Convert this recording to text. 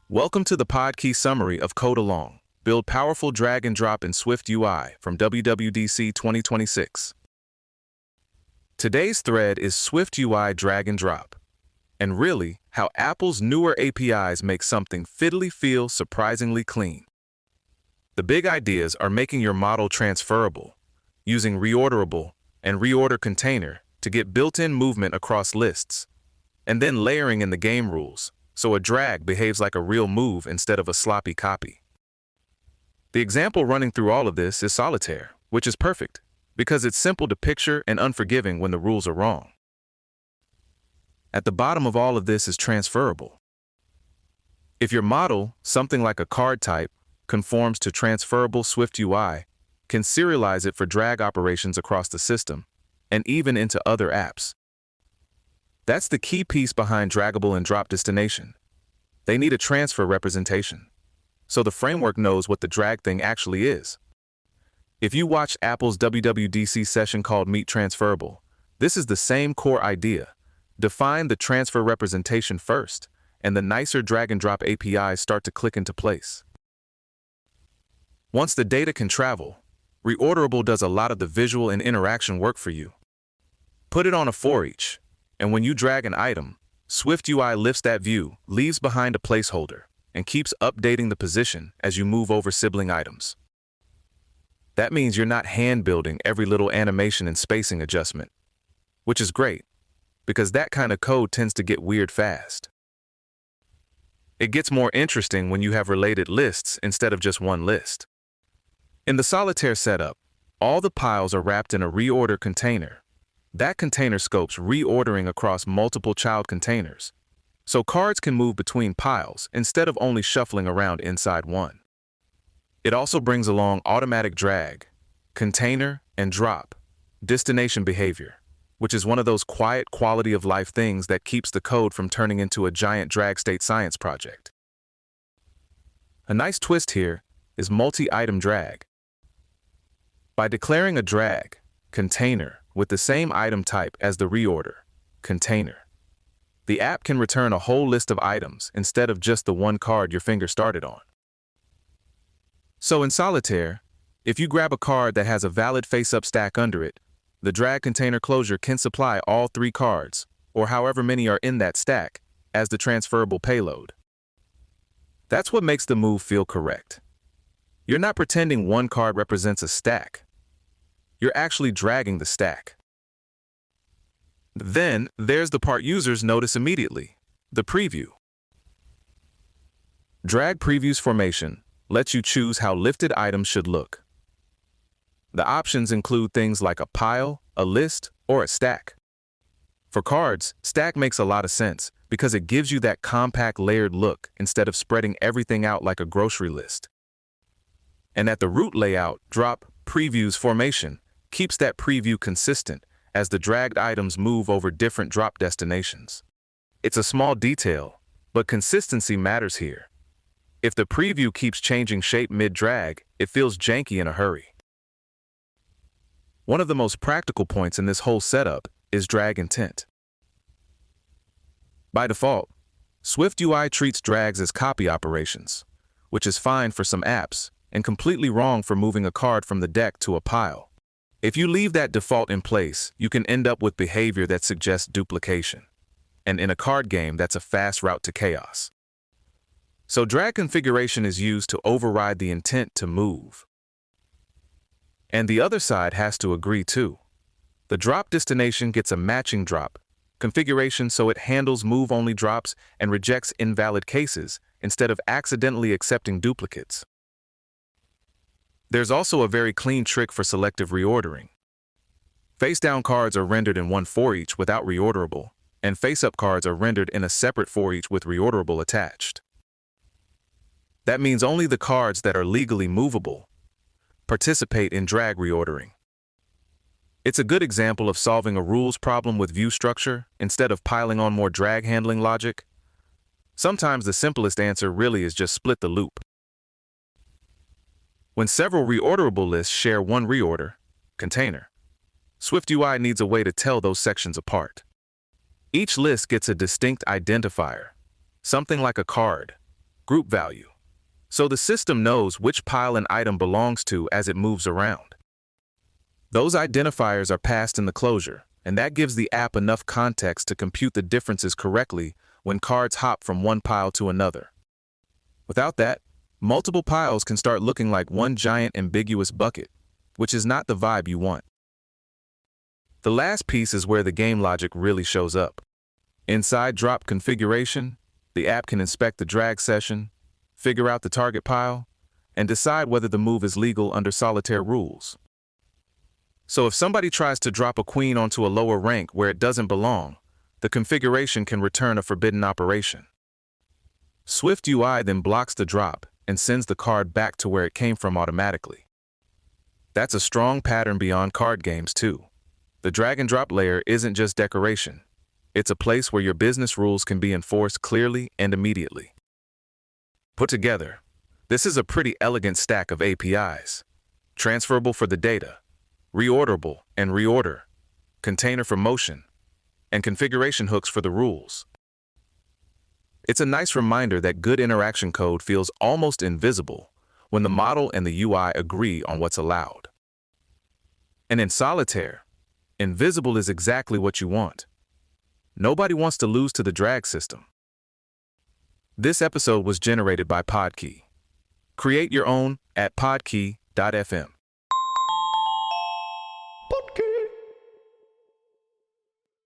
Welcome to the Podkey summary of Code Along. Build powerful drag and drop in SwiftUI from WWDC 2026. Today's thread is SwiftUI drag and drop, and really how Apple's newer APIs make something fiddly feel surprisingly clean. The big ideas are making your model transferable, using reorderable and reorderContainer to get built-in movement across lists, and then layering in the game rules, so a drag behaves like a real move instead of a sloppy copy. The example running through all of this is Solitaire, which is perfect, because it's simple to picture and unforgiving when the rules are wrong. At the bottom of all of this is transferable. If your model, something like a card type, conforms to transferable SwiftUI, can serialize it for drag operations across the system, and even into other apps. That's the key piece behind draggable and drop destination. They need a transfer representation, so the framework knows what the drag thing actually is. If you watched Apple's WWDC session called Meet Transferable, this is the same core idea. Define the transfer representation first, and the nicer drag and drop APIs start to click into place. Once the data can travel, reorderable does a lot of the visual and interaction work for you. Put it on a for each, and when you drag an item, SwiftUI lifts that view, leaves behind a placeholder, and keeps updating the position as you move over sibling items. That means you're not hand-building every little animation and spacing adjustment, which is great, because that kind of code tends to get weird fast. It gets more interesting when you have related lists instead of just one list. In the Solitaire setup, all the piles are wrapped in a reorderContainer. That container scopes reordering across multiple child containers, so cards can move between piles instead of only shuffling around inside one. It also brings along automatic drag, container, and drop, destination behavior, which is one of those quiet quality of life things that keeps the code from turning into a giant drag state science project. A nice twist here is multi-item drag. By declaring a drag, container, with the same item type as the reorderContainer, the app can return a whole list of items instead of just the one card your finger started on. So in Solitaire, if you grab a card that has a valid face-up stack under it, the drag container closure can supply all 3 cards, or however many are in that stack, as the transferable payload. That's what makes the move feel correct. You're not pretending one card represents a stack. You're actually dragging the stack. Then, there's the part users notice immediately, the preview. Drag Preview's formation lets you choose how lifted items should look. The options include things like a pile, a list, or a stack. For cards, stack makes a lot of sense because it gives you that compact layered look instead of spreading everything out like a grocery list. And at the root layout, Drop Preview's formation keeps that preview consistent as the dragged items move over different drop destinations. It's a small detail, but consistency matters here. If the preview keeps changing shape mid-drag, it feels janky in a hurry. One of the most practical points in this whole setup is drag intent. By default, SwiftUI treats drags as copy operations, which is fine for some apps and completely wrong for moving a card from the deck to a pile. If you leave that default in place, you can end up with behavior that suggests duplication. And in a card game, that's a fast route to chaos. So drag configuration is used to override the intent to move. And the other side has to agree too. The drop destination gets a matching drop configuration so it handles move-only drops and rejects invalid cases instead of accidentally accepting duplicates. There's also a very clean trick for selective reordering. Face-down cards are rendered in one for each without reorderable, and face-up cards are rendered in a separate for each with reorderable attached. That means only the cards that are legally movable participate in drag reordering. It's a good example of solving a rules problem with view structure instead of piling on more drag handling logic. Sometimes the simplest answer really is just split the loop. When several reorderable lists share one reorderContainer, SwiftUI needs a way to tell those sections apart. Each list gets a distinct identifier, something like a card, group value. So the system knows which pile an item belongs to as it moves around. Those identifiers are passed in the closure, and that gives the app enough context to compute the differences correctly when cards hop from one pile to another. Without that, multiple piles can start looking like one giant ambiguous bucket, which is not the vibe you want. The last piece is where the game logic really shows up. Inside drop configuration, the app can inspect the drag session, figure out the target pile, and decide whether the move is legal under Solitaire rules. So if somebody tries to drop a queen onto a lower rank where it doesn't belong, the configuration can return a forbidden operation. SwiftUI then blocks the drop and sends the card back to where it came from automatically. That's a strong pattern beyond card games too. The drag and drop layer isn't just decoration. It's a place where your business rules can be enforced clearly and immediately. Put together, this is a pretty elegant stack of APIs. Transferable for the data, reorderable and reorder, container for motion, and configuration hooks for the rules. It's a nice reminder that good interaction code feels almost invisible when the model and the UI agree on what's allowed. And in Solitaire, invisible is exactly what you want. Nobody wants to lose to the drag system. This episode was generated by Podkey. Create your own at podkey.fm.